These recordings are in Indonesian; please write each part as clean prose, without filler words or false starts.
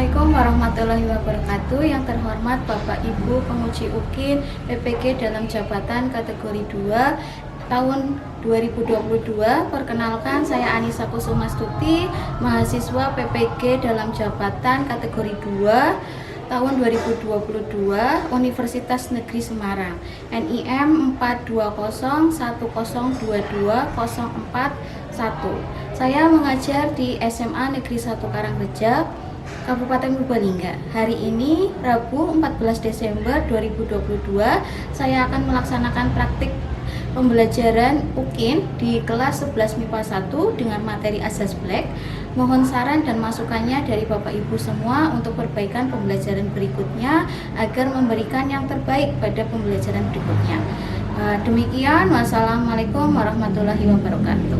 Assalamualaikum warahmatullahi wabarakatuh. Yang terhormat Bapak Ibu penguji UKIN PPG dalam jabatan kategori 2 tahun 2022. Perkenalkan, saya Anissa Kusumastuti, mahasiswa PPG dalam jabatan kategori 2 tahun 2022 Universitas Negeri Semarang, NIM 42010220441. Saya mengajar di SMA Negeri 1 Karangreja, Kabupaten Purbalingga. Hari ini Rabu 14 Desember 2022 saya akan melaksanakan praktik pembelajaran UKIN di kelas 11 MIPA 1 dengan materi Azas Black. Mohon saran dan masukannya dari Bapak Ibu semua untuk perbaikan pembelajaran berikutnya agar memberikan yang terbaik pada pembelajaran berikutnya. Demikian, wassalamualaikum warahmatullahi wabarakatuh.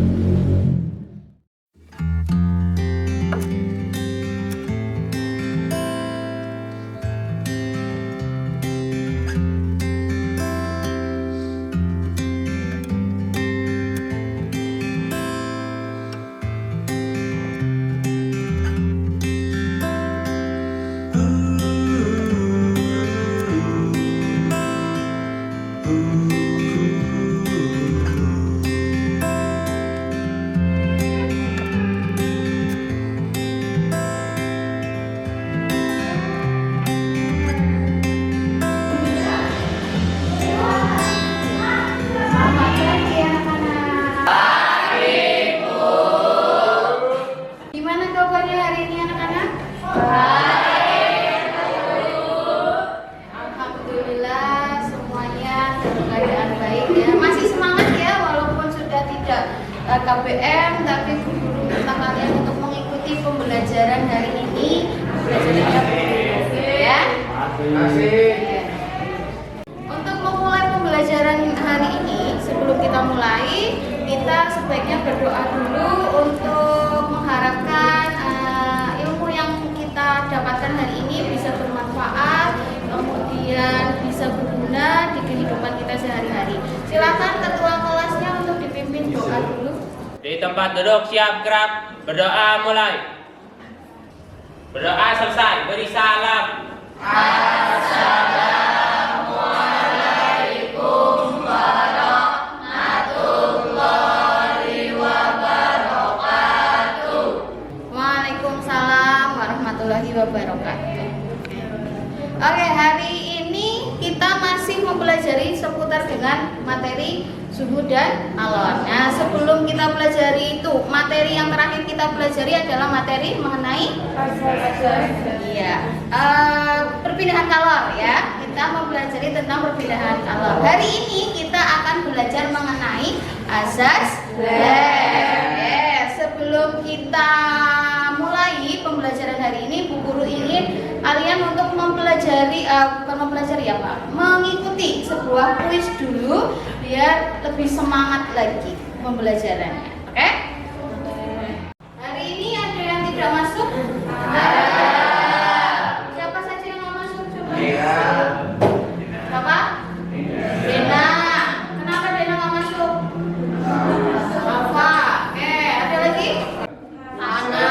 Alhamdulillah semuanya dalam keadaan baik ya. Masih semangat ya walaupun sudah tidak KBM, tapi guru minta kalian untuk mengikuti pembelajaran hari ini. Pembelajarannya ya. Untuk memulai pembelajaran hari ini, sebelum kita mulai, kita sebaiknya berdoa dulu untuk mengharapkan ilmu yang kita dapatkan hari ini bisa bermanfaat, kemudian bisa berguna di kehidupan kita sehari-hari. Silakan ketua kelasnya untuk dipimpin doa dulu. Di tempat duduk siap gerak, berdoa mulai. Berdoa selesai, beri salam. Assalamualaikum warahmatullahi wabarakatuh. Waalaikumsalam warahmatullahi wabarakatuh. Oke, hari ini kita masih mempelajari seputar dengan materi suhu dan alon. Nah, sebelum kita pelajari itu, materi yang terakhir kita pelajari adalah materi mengenai perpindahan kalor ya. Kita mempelajari tentang perpindahan kalor. Hari ini kita akan belajar mengenai azas Black. Sebelum kita mulai pembelajaran hari ini, Bu Guru ingin kalian untuk mengikuti sebuah kuis dulu biar lebih semangat lagi pembelajarannya. Oke? Hari ini ada yang tidak masuk? Ada. Siapa saja yang nggak masuk? Coba. Siapa? Dena. Kenapa Dena nggak masuk? Rafa. Oke, ada lagi? Ana.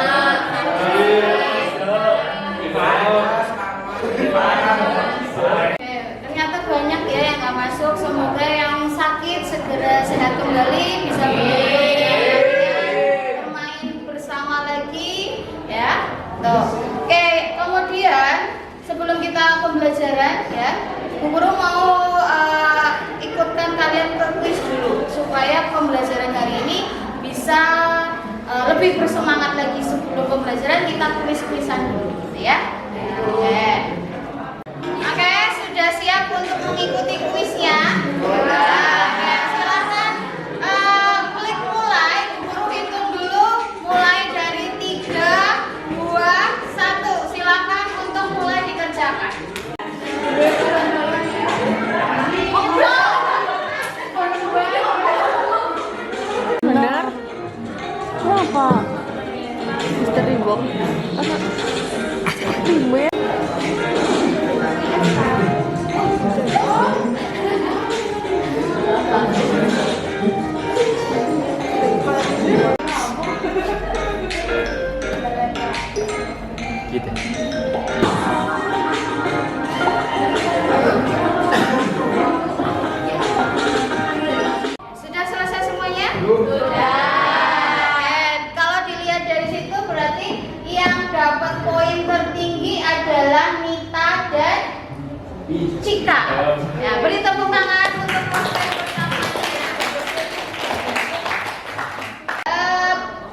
Ternyata banyak ya yang nggak masuk. Semoga yang sakit segera sehat kembali, bisa bermain bersama lagi ya. Tuh. Oke, kemudian sebelum kita pembelajaran ya, Bu Guru mau ikutkan kalian ke kuis dulu supaya pembelajaran hari ini bisa lebih bersemangat lagi. Sebelum pembelajaran kita kuis-kuisan dulu gitu ya. Oke, sudah siap untuk mengikuti kuisnya? Oke, silakan klik mulai. Guru hitung dulu mulai dari 3, 2, 1. Silakan untuk mulai dikerjakan. Benar? Kenapa? Misteri box. Tumben. gitu. Cika. Ya, beri tepuk tangan untuk konten pertama.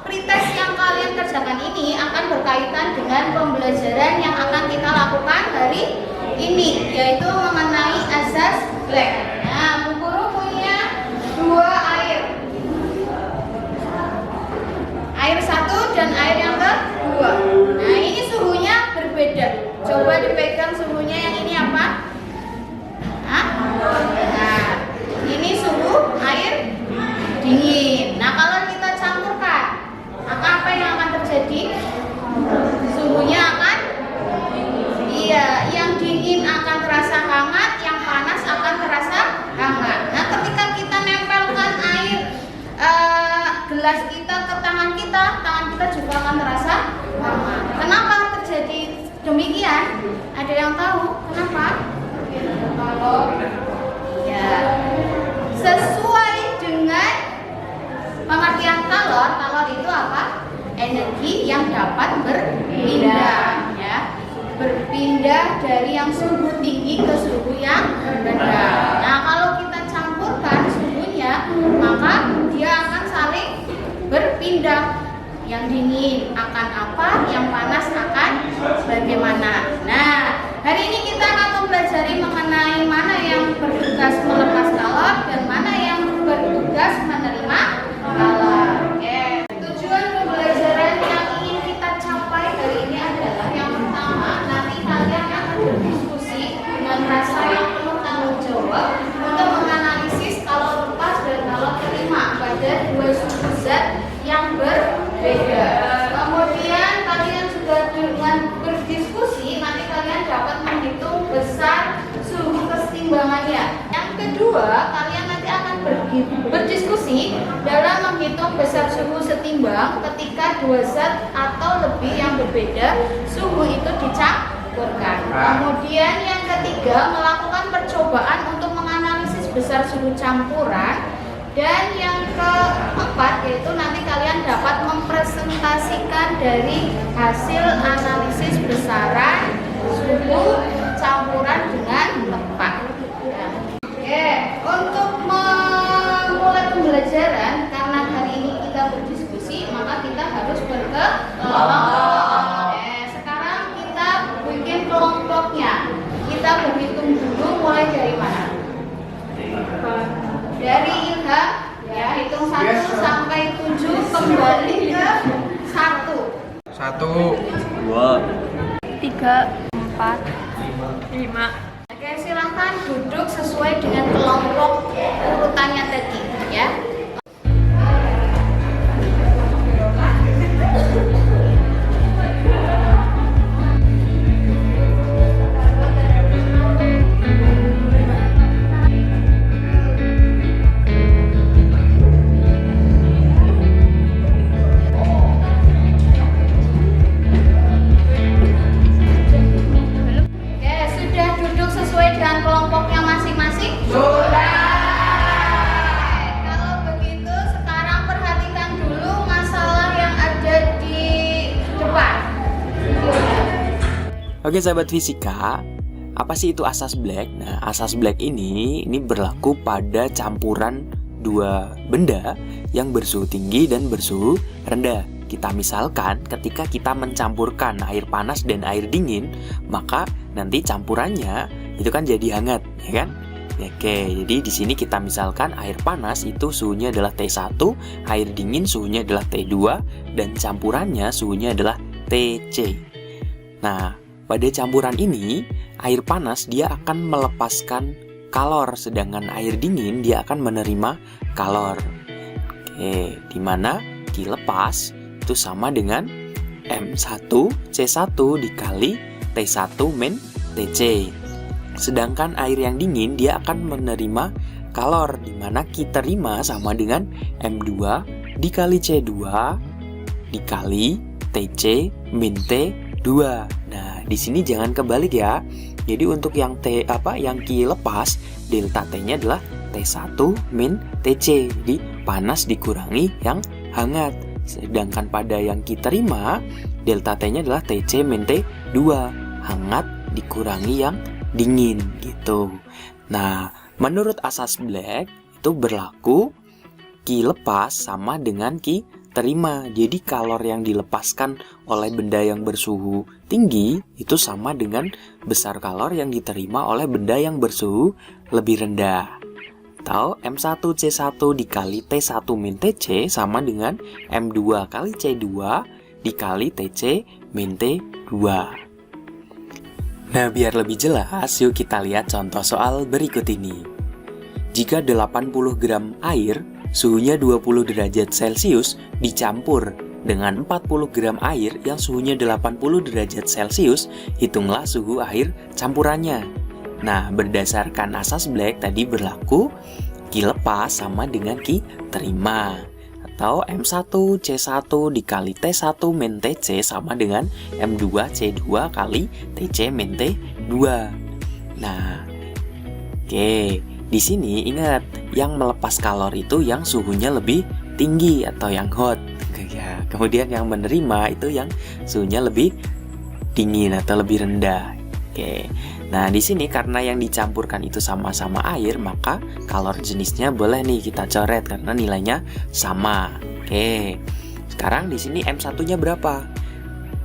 Pretest yang kalian kerjakan ini akan berkaitan dengan pembelajaran yang akan kita lakukan hari ini, yaitu mengenai asas black. Nah, Bu Guru punya 2 air 1 dan air yang kedua. Nah, ini suhunya berbeda. Coba dipegang suhunya, yang ini apa? Nah, ini suhu air dingin. Nah, kalau kita campurkan, maka apa yang akan terjadi? Suhunya akan, yang dingin akan terasa hangat, yang panas akan terasa hangat. Nah, ketika kita nempelkan air gelas kita ke tangan kita juga akan terasa hangat. Kenapa terjadi demikian? Ada yang tahu kenapa? Kalau ya sesuai dengan pengertian kalor itu apa? Energi yang dapat berpindah, ya. Berpindah dari yang suhu tinggi ke suhu yang rendah. Nah, kalau kita campurkan suhunya, maka dia akan saling berpindah. Yang dingin akan apa, yang panas akan bagaimana. Nah, hari ini kita akan mempelajari mengenai mana yang bertugas melepas kalor dan mana yang bertugas menerima kalor. Tujuan pembelajaran yang ingin kita capai hari ini adalah yang pertama, nanti kalian akan berdiskusi dengan rasa yang penuh tanggung jawab untuk menganalisis kalor lepas dan kalor terima pada 2 suhu zat yang berbeda. Kemudian kalian juga dengan berdiskusi, nanti kalian dapat menghitung besar suhu kesetimbangannya. Yang kedua, kalian nanti akan berdiskusi dalam menghitung besar suhu setimbang ketika 2 zat atau lebih yang berbeda suhu itu dicampurkan. Kemudian yang ketiga, melakukan percobaan untuk menganalisis besar suhu campuran. Dan yang keempat, yaitu nanti kalian dapat mempresentasikan dari hasil analisis besaran suhu campuran dengan tepat. Oke, untuk memulai pembelajaran, karena hari ini kita berdiskusi, maka kita harus berkelompok. Sekarang kita bikin kelompoknya. Kita berhitung dulu, mulai dari mana? Dari Ilham, ya, hitung 1 sampai 7, kembali ke 1. 1, 2, 3, 4, 5. Oke, silahkan duduk sesuai dengan kelompok urutannya tadi, ya. Oke sahabat fisika, apa sih itu asas Black? Nah, asas Black ini berlaku pada campuran 2 benda yang bersuhu tinggi dan bersuhu rendah. Kita misalkan ketika kita mencampurkan air panas dan air dingin, maka nanti campurannya itu kan jadi hangat, ya kan? Oke, jadi di sini kita misalkan air panas itu suhunya adalah T1, air dingin suhunya adalah T2, dan campurannya suhunya adalah TC. Nah, pada campuran ini, air panas dia akan melepaskan kalor, sedangkan air dingin dia akan menerima kalor. Oke, dimana Q lepas itu sama dengan M1C1 dikali T1 min TC. Sedangkan air yang dingin dia akan menerima kalor, dimana Q terima sama dengan M2 dikali C2 dikali TC min T2. Nah, di sini jangan kebalik ya. Jadi untuk yang yang Q lepas, delta T-nya adalah T1 min TC. Jadi panas dikurangi yang hangat. Sedangkan pada yang Q terima, delta T-nya adalah TC min T2, hangat dikurangi yang dingin gitu. Nah, menurut asas Black itu berlaku Q lepas sama dengan Q terima. Jadi kalor yang dilepaskan oleh benda yang bersuhu tinggi itu sama dengan besar kalor yang diterima oleh benda yang bersuhu lebih rendah. Atau M1C1 dikali T1 min Tc sama dengan M2 kali C2 dikali Tc min T2. Nah, biar lebih jelas, yuk kita lihat contoh soal berikut ini. Jika 80 gram air suhunya 20 derajat Celcius dicampur dengan 40 gram air yang suhunya 80 derajat Celcius, hitunglah suhu air campurannya. Nah, berdasarkan asas Black tadi berlaku Q lepas sama dengan Q terima. Atau M1C1 dikali T1 min Tc sama dengan M2C2 kali Tc min T2. Nah, oke. Di sini ingat, yang melepas kalor itu yang suhunya lebih tinggi atau yang hot. Ya, kemudian yang menerima itu yang suhunya lebih dingin atau lebih rendah. Oke. Nah, di sini karena yang dicampurkan itu sama-sama air, maka kalor jenisnya boleh nih kita coret karena nilainya sama. Oke. Sekarang di sini M1-nya berapa?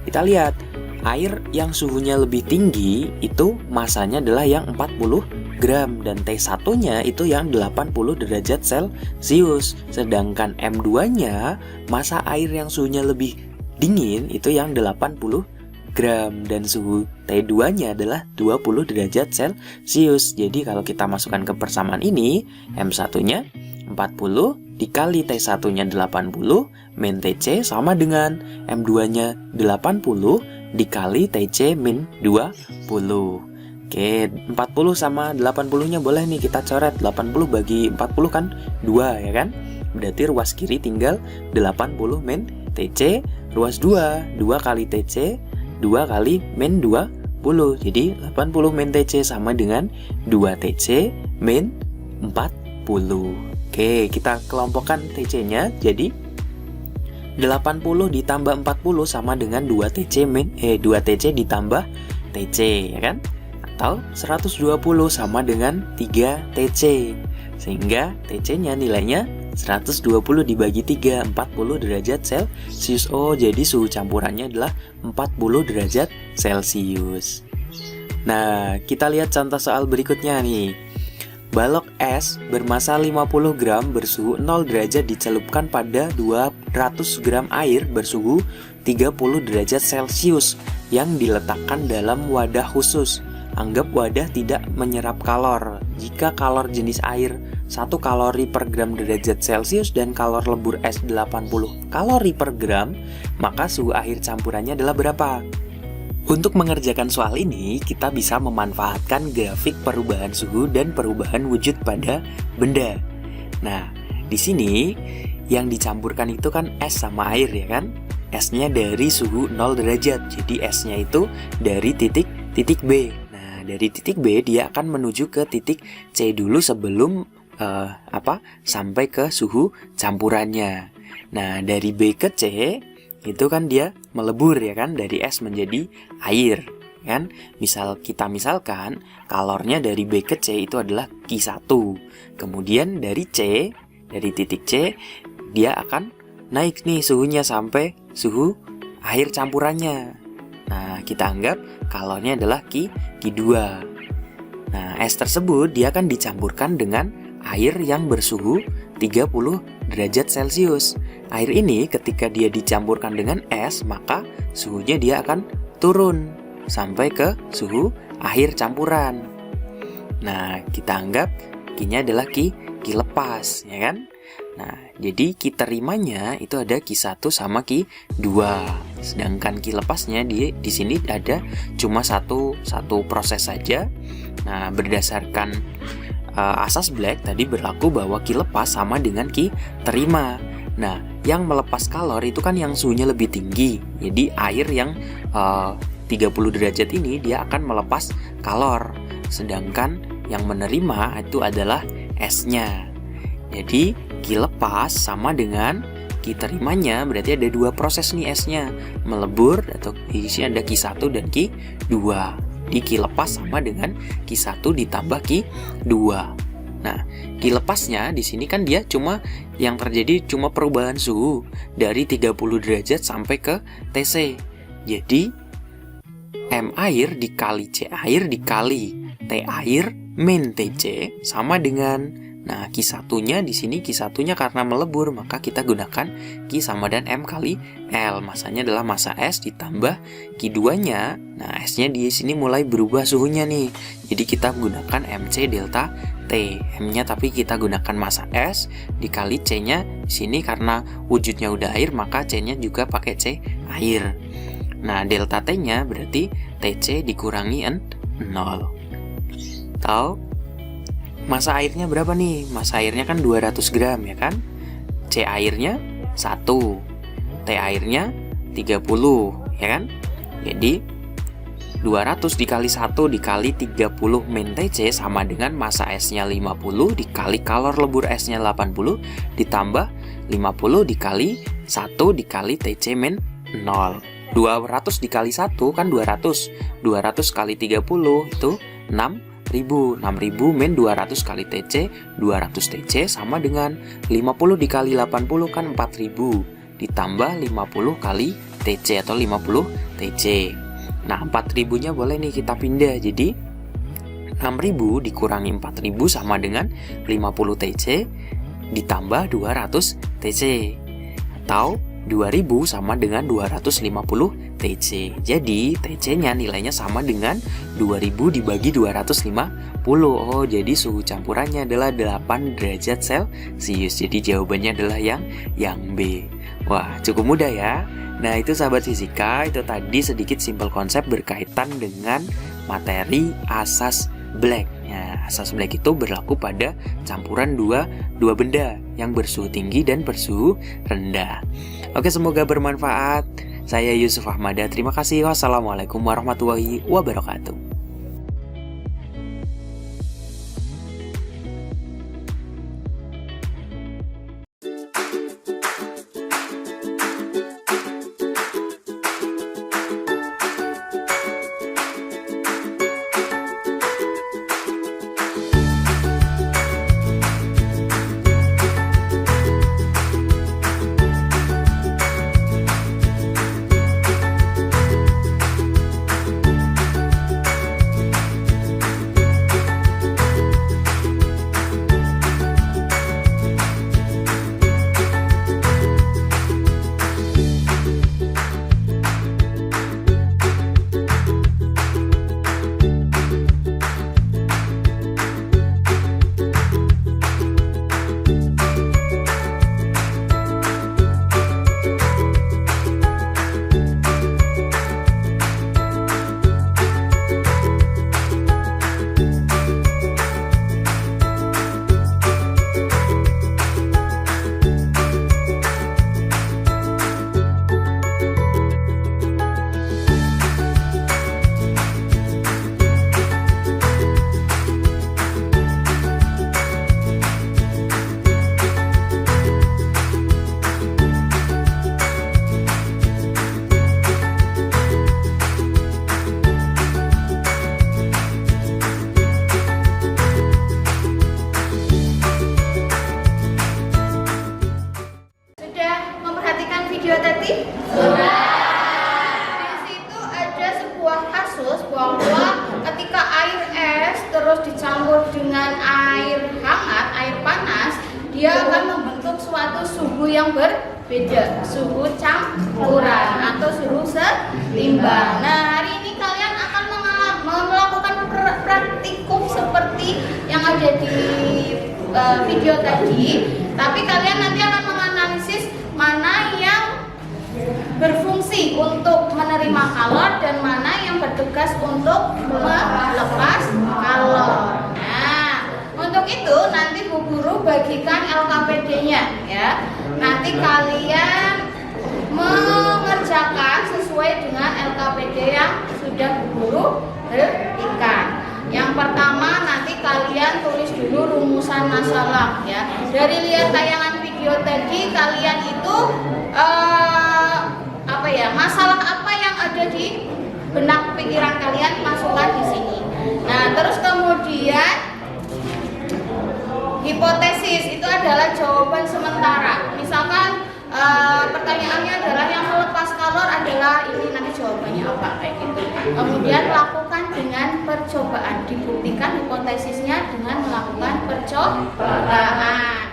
Kita lihat, air yang suhunya lebih tinggi itu masanya adalah yang 40 gram dan T1-nya itu yang 80 derajat Celcius. Sedangkan M2-nya masa air yang suhunya lebih dingin itu yang 80 gram dan suhu T2-nya adalah 20 derajat Celcius. Jadi kalau kita masukkan ke persamaan ini, M1-nya 40 dikali T1-nya 80 min Tc sama dengan M2-nya 80 dikali Tc min 20. Oke, 40 sama 80-nya boleh nih kita coret. 80 bagi 40 kan 2 ya kan? Berarti ruas kiri tinggal 80 min Tc, ruas 2 kali Tc, 2 kali min 20. Jadi 80 min Tc sama dengan 2 Tc min 40. Oke, kita kelompokkan Tc-nya. Jadi 80 ditambah 40 sama dengan 2 Tc ditambah Tc ya kan? Atau 120 sama dengan 3 Tc. Sehingga Tc-nya nilainya 120 dibagi 3, 40 derajat Celcius. Oh, jadi suhu campurannya adalah 40 derajat Celcius. Nah, kita lihat contoh soal berikutnya nih. Balok es bermasa 50 gram bersuhu 0 derajat dicelupkan pada 200 gram air bersuhu 30 derajat Celcius yang diletakkan dalam wadah khusus. Anggap wadah tidak menyerap kalor. Jika kalor jenis air 1 kalori per gram derajat Celcius dan kalor lebur es 80 kalori per gram, maka suhu air campurannya adalah berapa? Untuk mengerjakan soal ini, kita bisa memanfaatkan grafik perubahan suhu dan perubahan wujud pada benda. Nah, di sini yang dicampurkan itu kan es sama air ya kan? Esnya dari suhu 0 derajat. Jadi esnya itu dari titik B. Dari titik B dia akan menuju ke titik C dulu sebelum sampai ke suhu campurannya. Nah, dari B ke C itu kan dia melebur ya kan, dari es menjadi air kan. Misalkan kalornya dari B ke C itu adalah Q1. Kemudian dari titik C dia akan naik nih suhunya sampai suhu air campurannya. Nah, kita anggap kalornya adalah Q2. Nah, es tersebut dia akan dicampurkan dengan air yang bersuhu 30 derajat Celcius. Air ini ketika dia dicampurkan dengan es, maka suhunya dia akan turun sampai ke suhu air campuran. Nah, kita anggap Q-nya adalah Q lepas, ya kan? Nah, jadi Q terimanya itu ada Q1 sama Q2. Sedangkan Q lepasnya di sini ada cuma satu proses saja. Nah, berdasarkan asas Black tadi berlaku bahwa Q lepas sama dengan Q terima. Nah, yang melepas kalor itu kan yang suhunya lebih tinggi. Jadi air yang 30 derajat ini dia akan melepas kalor. Sedangkan yang menerima itu adalah esnya. Jadi Q lepas sama dengan Q terimanya, berarti ada dua proses nih esnya, melebur atau di sini ada Q1 dan Q2. Jadi Q lepas sama dengan Q1 ditambah Q2. Nah, Q lepasnya di sini kan dia cuma yang terjadi cuma perubahan suhu dari 30 derajat sampai ke TC. Jadi M air dikali C air dikali T air min TC sama dengan, nah Q1-nya di sini Q1-nya karena melebur maka kita gunakan Q sama dan M kali L. Masanya adalah massa S ditambah Q2-nya. Nah, S-nya di sini mulai berubah suhunya nih. Jadi kita gunakan MC delta T. M-nya tapi kita gunakan massa S dikali C-nya di sini karena wujudnya udah air maka C-nya juga pakai C air. Nah, delta T-nya berarti TC dikurangi 0. Tahu massa airnya berapa nih? Massa airnya kan 200 gram ya kan? C airnya 1, T airnya 30 ya kan? Jadi 200 dikali 1 dikali 30 min TC sama dengan massa S-nya 50 dikali kalor lebur S-nya 80 ditambah 50 dikali 1 dikali TC min 0. 200 dikali 1 kan 200. 200 kali 30 itu 6.000 min 200 kali TC 200 TC sama dengan 50 dikali 80 kan 4.000 ditambah 50 kali TC atau 50 TC. Nah, 4.000 nya boleh nih kita pindah. Jadi 6.000 dikurangi 4.000 sama dengan 50 TC ditambah 200 TC atau 2000 sama dengan 250 TC. Jadi TC-nya nilainya sama dengan 2000 dibagi 250. Oh, jadi suhu campurannya adalah 8 derajat Celcius. Jadi jawabannya adalah yang B. Wah, cukup mudah ya. Nah, itu sahabat fisika, itu tadi sedikit simpel konsep berkaitan dengan materi asas Black. Nah, asas Black itu berlaku pada campuran dua benda yang bersuhu tinggi dan bersuhu rendah. Oke, semoga bermanfaat. Saya Yusuf Ahmada. Terima kasih. Wassalamualaikum warahmatullahi wabarakatuh. video tadi? Di situ ada sebuah kasus bahwa ketika air es terus dicampur dengan air hangat, air panas, dia akan membentuk suatu suhu yang berbeda, suhu campuran atau suhu seimbang. Nah, hari ini kalian akan melakukan praktikum seperti yang ada di video tadi, tapi kalian nanti akan menganalisis mana yang berfungsi untuk menerima kalor dan mana yang bertugas untuk melepas kalor. Nah, untuk itu nanti Bu Guru bagikan LKPD-nya ya. Nanti kalian mengerjakan sesuai dengan LKPD yang sudah Bu Guru berikan. Yang pertama nanti kalian tulis dulu rumusan masalah ya. Dari lihat tayangan video tadi kalian itu masalah apa yang ada di benak pikiran kalian masukkan di sini. Nah, terus kemudian hipotesis itu adalah jawaban sementara. Misalkan pertanyaannya adalah yang melepas kalor adalah ini, nanti jawabannya apa kayak gitu. Kemudian lakukan dengan percobaan, dibuktikan hipotesisnya dengan melakukan percobaan.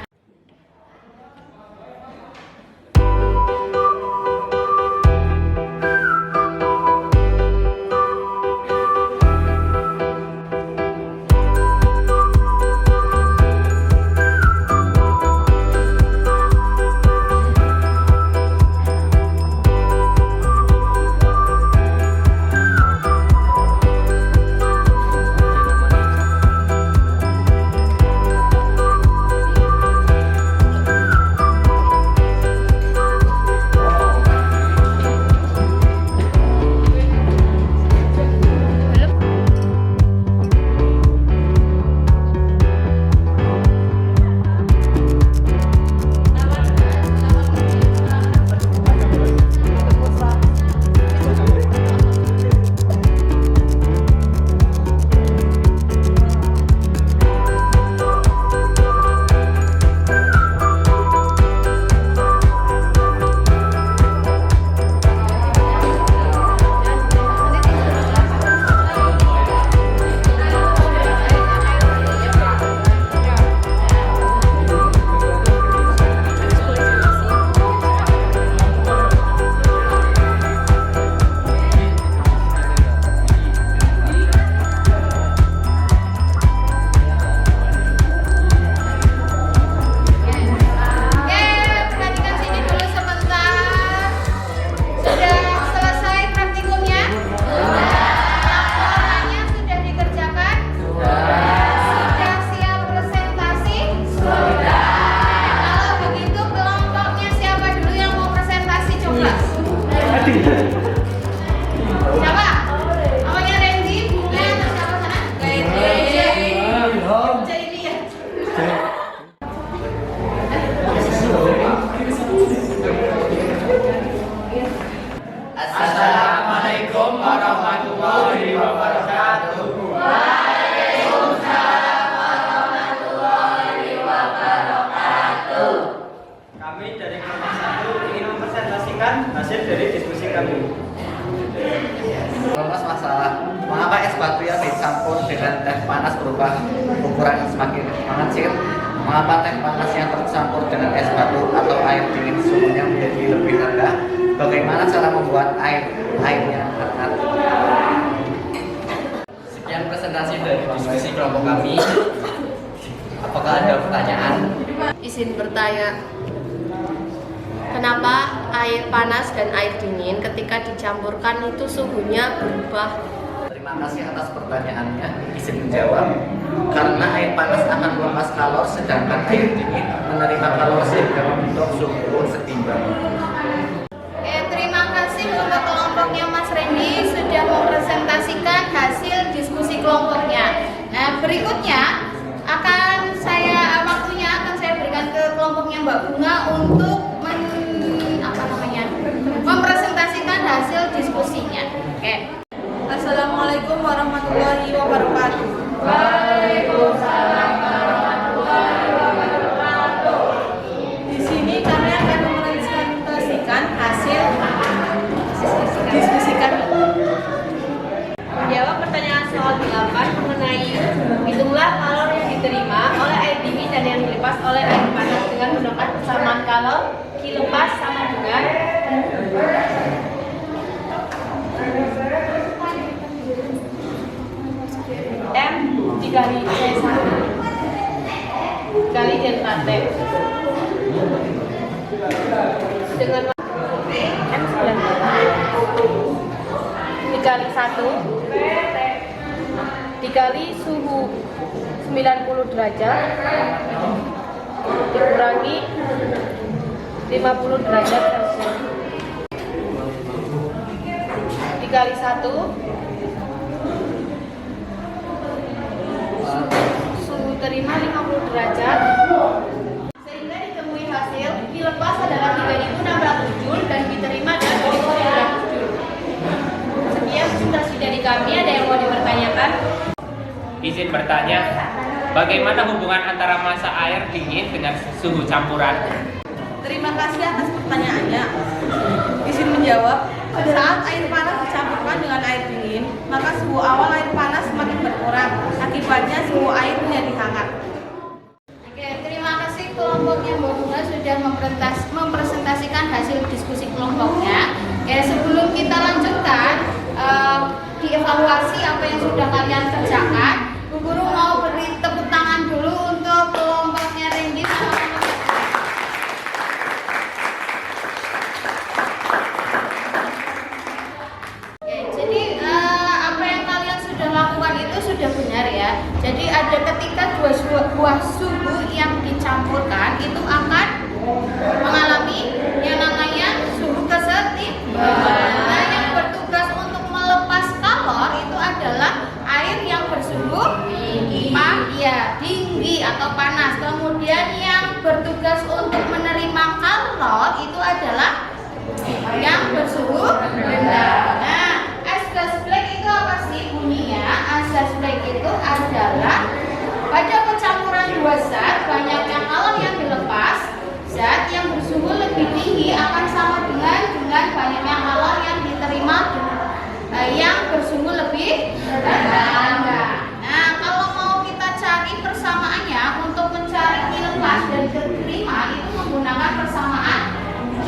Assalamualaikum warahmatullahi wabarakatuh. Waalaikumsalam warahmatullahi wabarakatuh. Kami dari kelompok 1 ingin mempresentasikan hasil dari diskusi kami. Mas, masalah mengapa es batu yang dicampur dengan teh panas berubah ukuran semakin mengecil? Mengapa teh panas yang tercampur dengan es batu atau air dingin suhunya menjadi lebih rendah? Bagaimana cara membuat airnya hangat? Sekian presentasi dari diskusi kelompok kami. Apakah ada pertanyaan? Izin bertanya, kenapa air panas dan air dingin ketika dicampurkan itu suhunya berubah? Terima kasih atas pertanyaannya. Izin menjawab. Karena air panas akan melepas kalor, sedangkan air dingin menerima kalor sehingga membentuk suhu setimbang. Terima kasih untuk kelompoknya Mas Randy sudah mempresentasikan hasil diskusi kelompoknya. Nah, berikutnya waktunya akan saya berikan ke kelompoknya Mbak Bunga untuk mempresentasikan hasil diskusinya. Oke. Assalamualaikum warahmatullahi wabarakatuh. Waalaikumsalam warahmatullahi wabarakatuh. Di sini kami akan mempresentasikan hasil diskusi kami. Menjawab pertanyaan soal 8 mengenai hitunglah kalor yang diterima oleh air dingin dan yang dilepas oleh air panas dengan menggunakan persamaan kalor Q lepas sama dengan M dikali C1 kali delta T dengan M9 dikali 1 dikali suhu 90 derajat dikurangi 50 derajat Celcius dikali 1 suhu terima 50 derajat sehingga ditemui hasil dilepas adalah 3600 Joule dan diterima adalah 2400 Joule. Sekian izin bertanya, bagaimana hubungan antara massa air dingin dengan suhu campuran? Terima kasih atas pertanyaannya. Izin menjawab, saat air panas dicampurkan dengan air dingin, maka suhu awal air panas semakin berkurang. Akibatnya suhu air menjadi hangat. Oke, terima kasih kelompoknya Mbak Bunga sudah mempresentasikan hasil diskusi kelompoknya. Oke, sebelum kita lanjutkan dievaluasi apa yang sudah kalian kerjakan, Bu Guru mau beri tepuk tangan dulu untuk kelompoknya Randy sama Oke, jadi apa yang kalian sudah lakukan itu sudah benar ya. Jadi ada ketika dua buah suhu yang dicampurkan itu akan mengalami yang namanya suhu kesetimbangan. Nah, yang bertugas untuk melepas kalor itu adalah air yang bersuhu tinggi atau panas. Kemudian yang bertugas untuk menerima kalor itu adalah yang bersuhu rendah. Nah, as gas black itu apa sih bunyinya? As gas black itu adalah pada pencampuran dua zat banyaknya kalor yang dilepas, zat yang bersuhu lebih tinggi akan sama dengan banyaknya kalor yang diterima yang bersuhu lebih rendah. Nah, kalau mau kita cari persamaannya untuk mencari Q lepas dan Q terima itu menggunakan persamaan Q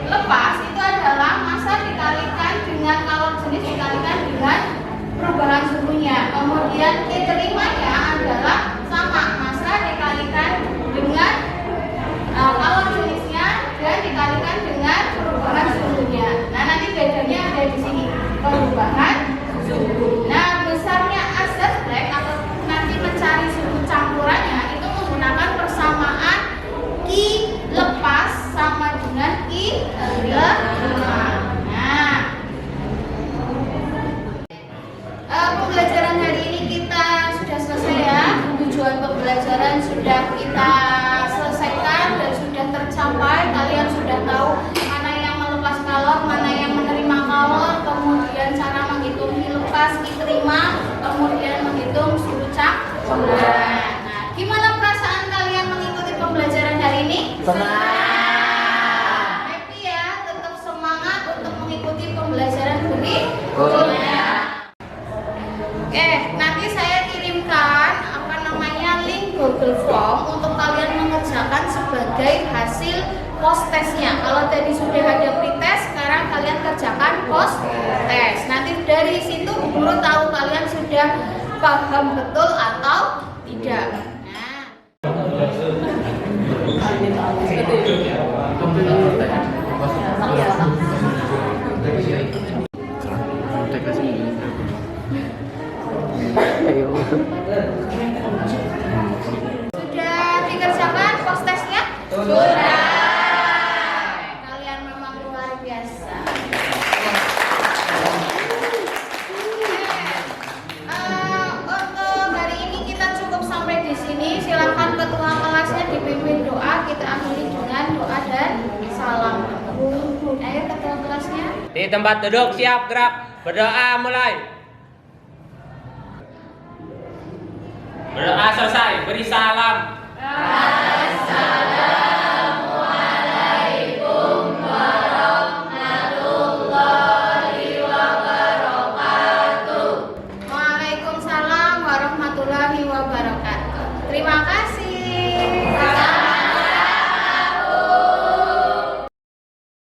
lepas itu adalah massa dikalikan dengan kalor jenis dikalikan dengan perubahan suhunya. Kemudian Q terimanya adalah sama massa dikalikan dengan kalor jenisnya dan dikalikan dengan perubahan suhunya. Nah, nanti bedanya ada di sini, perubahan suhu. Nah, besarnya asas black atau nanti mencari suhu campurannya itu menggunakan persamaan Q lepas sama dengan Q terima. Nah, pembelajaran hari ini kita sudah selesai ya. Tujuan pembelajaran sudah kita selesaikan dan sudah tercapai. Kalian sudah tahu mana yang melepas kalor, mana yang menerima kalor, kemudian cara menghitung Q lepas, Q terima, kemudian menghitung suhu campuran. Nah, gimana perasaan kalian mengikuti pembelajaran hari ini? Happy ya, tetap semangat untuk mengikuti pembelajaran berikutnya. Oke, nanti saya kirimkan link Google Form untuk kalian mengerjakan sebagai hasil post testnya. Kalau tadi sudah ada pretest, sekarang kalian kerjakan post test. Nanti dari situ guru tahu kalian sudah paham betul atau tidak. Sudah dikerjakan post testnya? Sudah. Kalian memang luar biasa. Untuk hari ini kita cukup sampai di sini. Silakan ketua kelasnya dipimpin doa. Kita akhiri dengan doa dan salam. Ayo ketua kelasnya. Di tempat duduk siap gerak. Berdoa mulai. Berdoa selesai, beri salam.